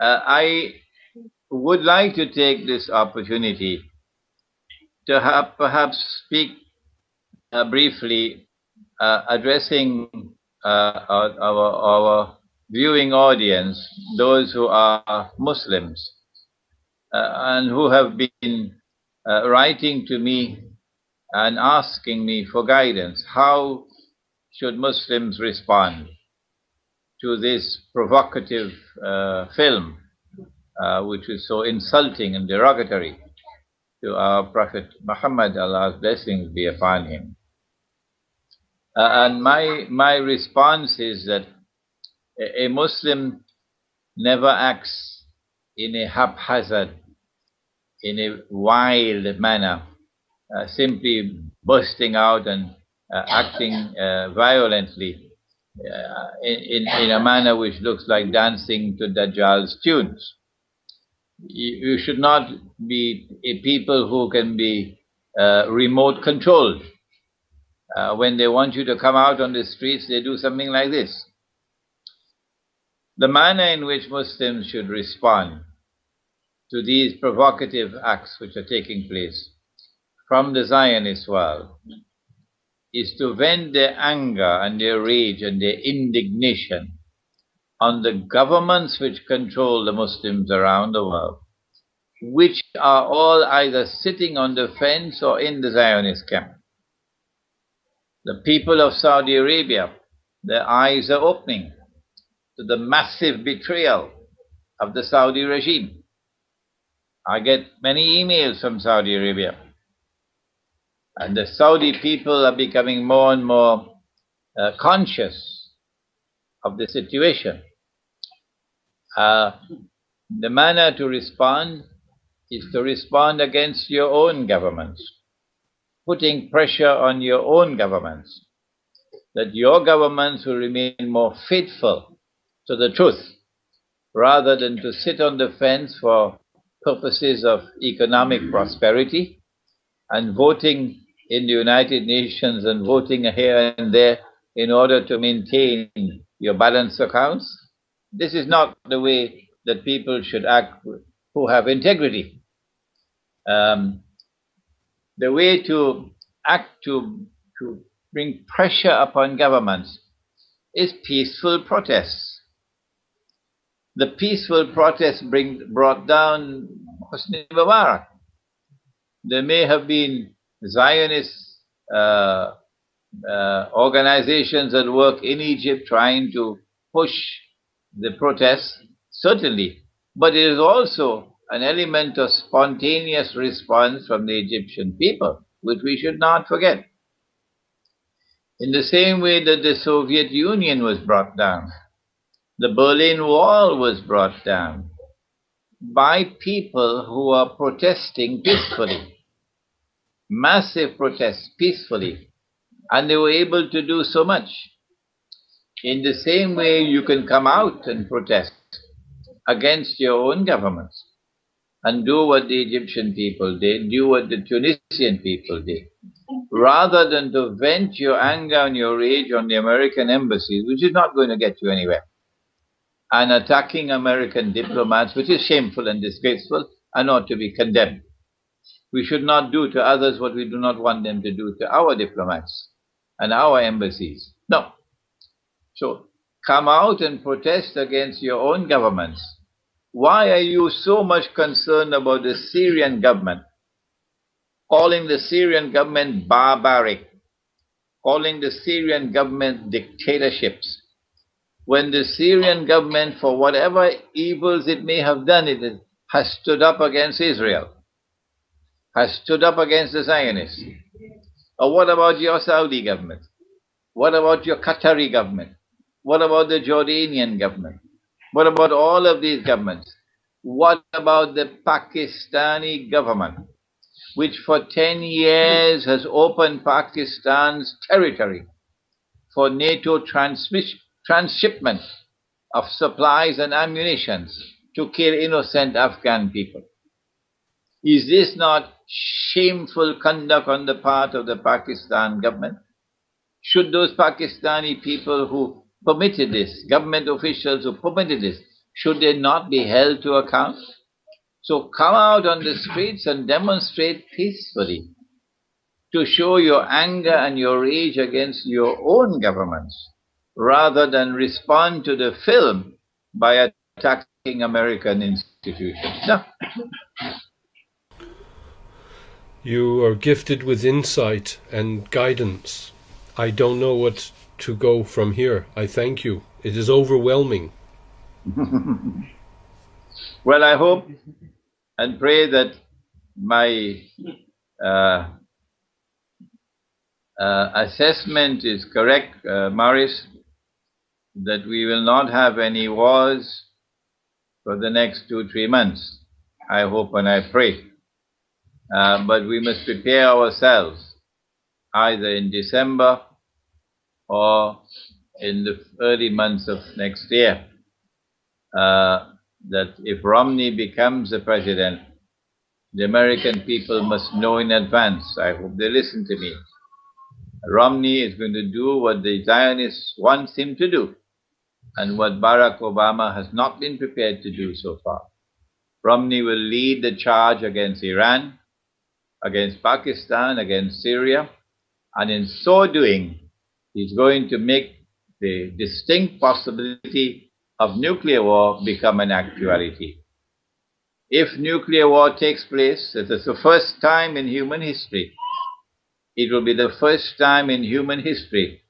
I would like to take this opportunity to have perhaps speak briefly, addressing our viewing audience, those who are Muslims and who have been writing to me and asking me for guidance. How should Muslims respond to this provocative film, which is so insulting and derogatory to our Prophet Muhammad, Allah's blessings be upon him? And my response is that a Muslim never acts in a haphazard, in a wild manner, simply bursting out and acting violently in a manner which looks like dancing to Dajjal's tunes. You should not be a people who can be remote controlled. When they want you to come out on the streets, they do something like this. The manner in which Muslims should respond to these provocative acts which are taking place from the Zionist world is to vent their anger and their rage and their indignation on the governments which control the Muslims around the world, which are all either sitting on the fence or in the Zionist camp. The people of Saudi Arabia, their eyes are opening to the massive betrayal of the Saudi regime. I get many emails from Saudi Arabia, and the Saudi people are becoming more and more conscious of the situation. The manner to respond is to respond against your own governments, putting pressure on your own governments, that your governments will remain more faithful to the truth, rather than to sit on the fence for purposes of economic prosperity and voting in the United Nations and voting here and there in order to maintain your balanced accounts. This is not the way that people should act who have integrity. The way to act to bring pressure upon governments is peaceful protests. The peaceful protests brought down Hosni Mubarak. There may have been Zionist organizations that work in Egypt trying to push the protests, certainly, but it is also an element of spontaneous response from the Egyptian people, which we should not forget. In the same way that the Soviet Union was brought down, the Berlin Wall was brought down by people who are protesting peacefully, massive protests peacefully, and they were able to do so much. In the same way, you can come out and protest against your own governments and do what the Egyptian people did, do what the Tunisian people did, rather than to vent your anger and your rage on the American embassies, which is not going to get you anywhere, and attacking American diplomats, which is shameful and disgraceful and ought to be condemned. We should not do to others what we do not want them to do to our diplomats and our embassies. No. So come out and protest against your own governments. Why are you so much concerned about the Syrian government, calling the Syrian government barbaric, calling the Syrian government dictatorships, when the Syrian government, for whatever evils it may have done, it has stood up against Israel, has stood up against the Zionists? Or what about your Saudi government? What about your Qatari government? What about the Jordanian government? What about all of these governments? What about the Pakistani government, which for 10 years has opened Pakistan's territory for NATO transshipment of supplies and ammunition to kill innocent Afghan people? Is this not shameful conduct on the part of the Pakistan government? Should those Pakistani people who permitted this, government officials who permitted this, Should they not be held to account? So come out on the streets and demonstrate peacefully to show your anger and your rage against your own governments, rather than respond to the film by attacking American institutions. No. You are gifted with insight and guidance. I don't know what to go from here. I thank you. It is overwhelming. Well, I hope and pray that my assessment is correct, Maurice, that we will not have any wars for the next 2-3 months. I hope and I pray. But we must prepare ourselves either in December or in the early months of next year. That if Romney becomes the president, the American people must know in advance. I hope they listen to me. Romney is going to do what the Zionists want him to do, and what Barack Obama has not been prepared to do so far. Romney will lead the charge against Iran, against Pakistan, against Syria, and in so doing, he's going to make the distinct possibility of nuclear war become an actuality. If nuclear war takes place, it is the first time in human history. It will be the first time in human history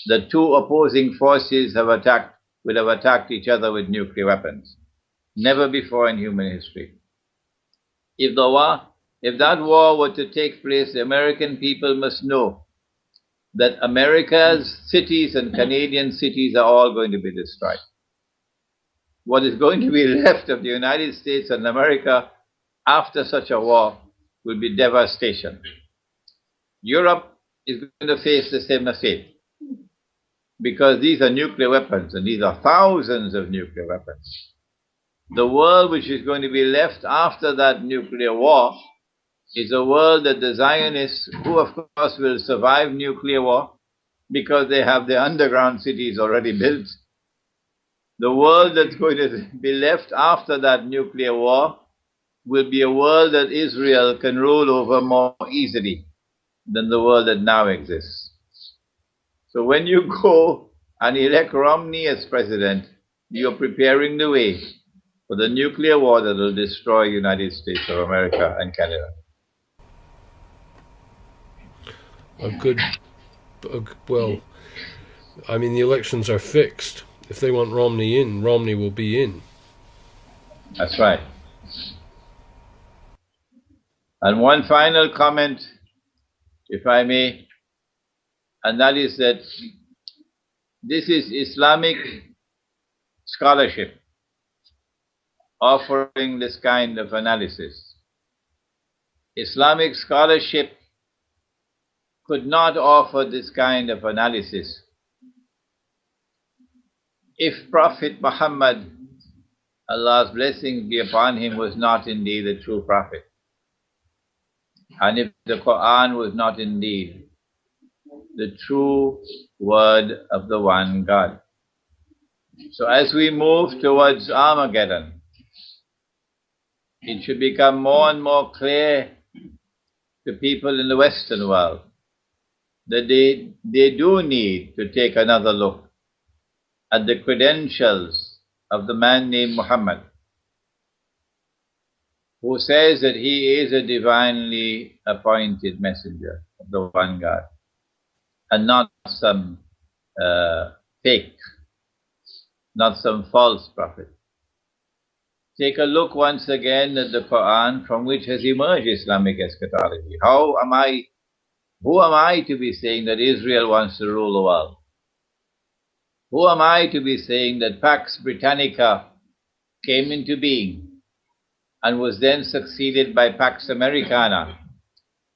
that two opposing forces will have attacked each other with nuclear weapons. Never before in human history. If that war were to take place, the American people must know that America's cities and Canadian cities are all going to be destroyed. What is going to be left of the United States and America after such a war will be devastation. Europe is going to face the same fate, because these are nuclear weapons, and these are thousands of nuclear weapons. The world which is going to be left after that nuclear war is a world that the Zionists, who of course will survive nuclear war because they have their underground cities already built, the world that's going to be left after that nuclear war will be a world that Israel can rule over more easily than the world that now exists. So when you go and elect Romney as president, you're preparing the way for the nuclear war that will destroy the United States of America and Canada. Well, I mean, the elections are fixed. If they want Romney in, Romney will be in. That's right. And one final comment, if I may, and that is that this is Islamic scholarship offering this kind of analysis. Islamic scholarship could not offer this kind of analysis if Prophet Muhammad, Allah's blessings be upon him, was not indeed a true prophet, and if the Quran was not indeed the true word of the one God. So as we move towards Armageddon, it should become more and more clear to people in the Western world that they do need to take another look at the credentials of the man named Muhammad, who says that he is a divinely appointed messenger of the one God, and not some fake, not some false prophet. Take a look once again at the Quran, from which has emerged Islamic eschatology. Who am I to be saying that Israel wants to rule the world? Who am I to be saying that Pax Britannica came into being and was then succeeded by Pax Americana,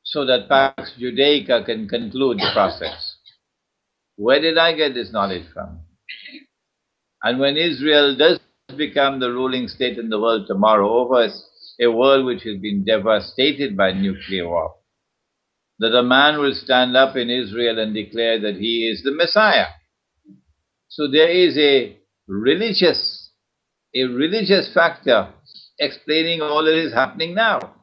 so that Pax Judaica can conclude the process? Where did I get this knowledge from? And when Israel does become the ruling state in the world tomorrow, over a world which has been devastated by nuclear war, that a man will stand up in Israel and declare that he is the Messiah. So there is a religious a religious factor explaining all that is happening now.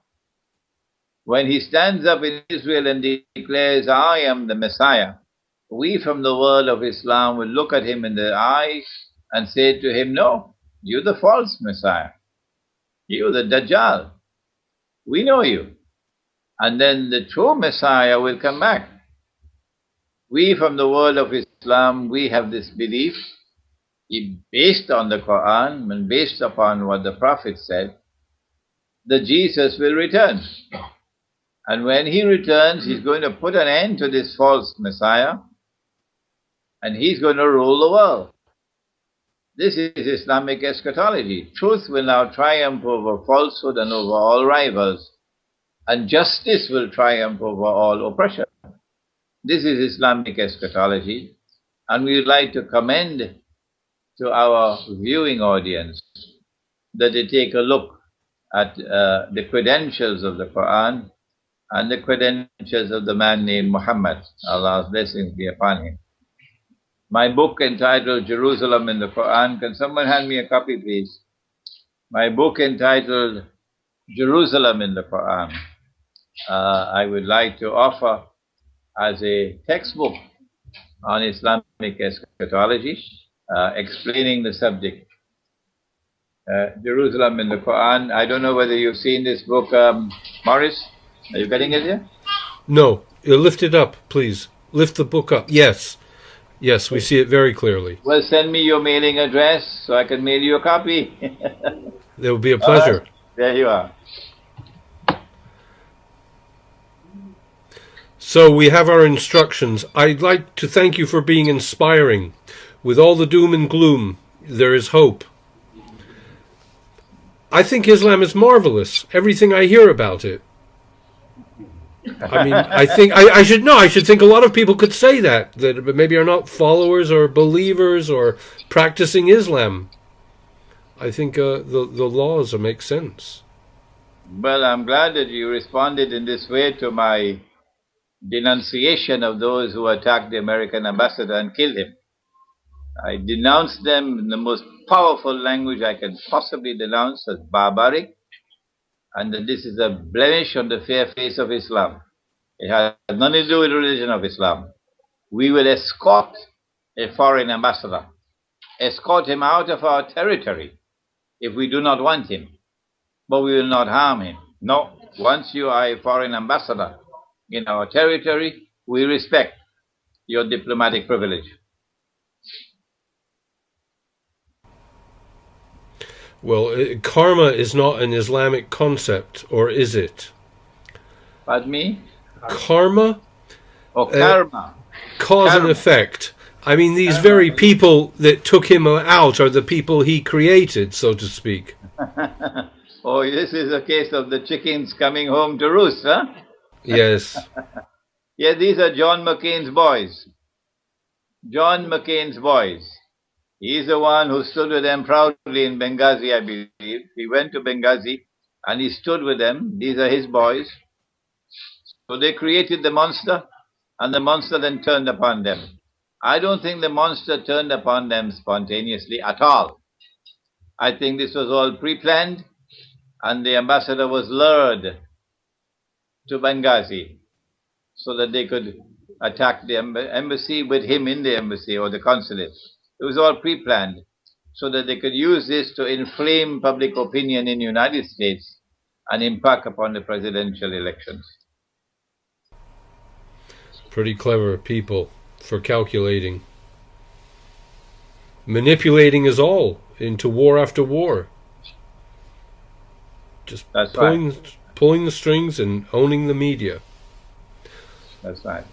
When he stands up in Israel and declares, I am the Messiah, we from the world of Islam will look at him in the eye and say to him, no, you're the false Messiah. You're the Dajjal. We know you. And then the true Messiah will come back. We from the world of Islam, we have this belief, based on the Quran and based upon what the Prophet said, that Jesus will return. And when he returns, he's going to put an end to this false Messiah, and he's going to rule the world. This is Islamic eschatology. Truth will now triumph over falsehood and over all rivals, and justice will triumph over all oppression. This is Islamic eschatology, and we would like to commend to our viewing audience that they take a look at the credentials of the Quran and the credentials of the man named Muhammad, Allah's blessings be upon him. My book entitled Jerusalem in the Quran, can someone hand me a copy, please? My book entitled Jerusalem in the Quran, I would like to offer as a textbook on Islamic eschatology, explaining the subject. Jerusalem in the Quran. I don't know whether you've seen this book, Morris. Are you getting it here? No. Lift it up, please. Lift the book up. Yes. Yes, we see it very clearly. Well, send me your mailing address so I can mail you a copy. There will be a pleasure. There you are. So we have our instructions. I'd like to thank you for being inspiring. With all the doom and gloom, there is hope. I think Islam is marvelous. Everything I hear about it. I mean, I think I should think a lot of people could say that maybe are not followers or believers or practicing Islam. I think the laws make sense. Well, I'm glad that you responded in this way to my denunciation of those who attacked the American ambassador and killed him. I denounced them in the most powerful language I can possibly denounce as barbaric, and that this is a blemish on the fair face of Islam. It has nothing to do with the religion of Islam. We will escort a foreign ambassador, escort him out of our territory if we do not want him, but we will not harm him. No, once you are a foreign ambassador in our territory, we respect your diplomatic privilege. Well, karma is not an Islamic concept, or is it? Pardon me? Karma? Oh, karma. Cause Karma. and effect. I mean, these very people that took him out are the people he created, so to speak. Oh, this is a case of the chickens coming home to roost, huh? Yes. Yeah, these are John McCain's boys. John McCain's boys. He's the one who stood with them proudly in Benghazi, I believe. He went to Benghazi and he stood with them. These are his boys. So they created the monster, and the monster then turned upon them. I don't think the monster turned upon them spontaneously at all. I think this was all pre-planned, and the ambassador was lured to Benghazi so that they could attack the embassy with him in the embassy or the consulate. It was all pre-planned so that they could use this to inflame public opinion in the United States and impact upon the presidential elections. Pretty clever people for calculating. Manipulating us all into war after war. Just pulling the strings and owning the media. That's right.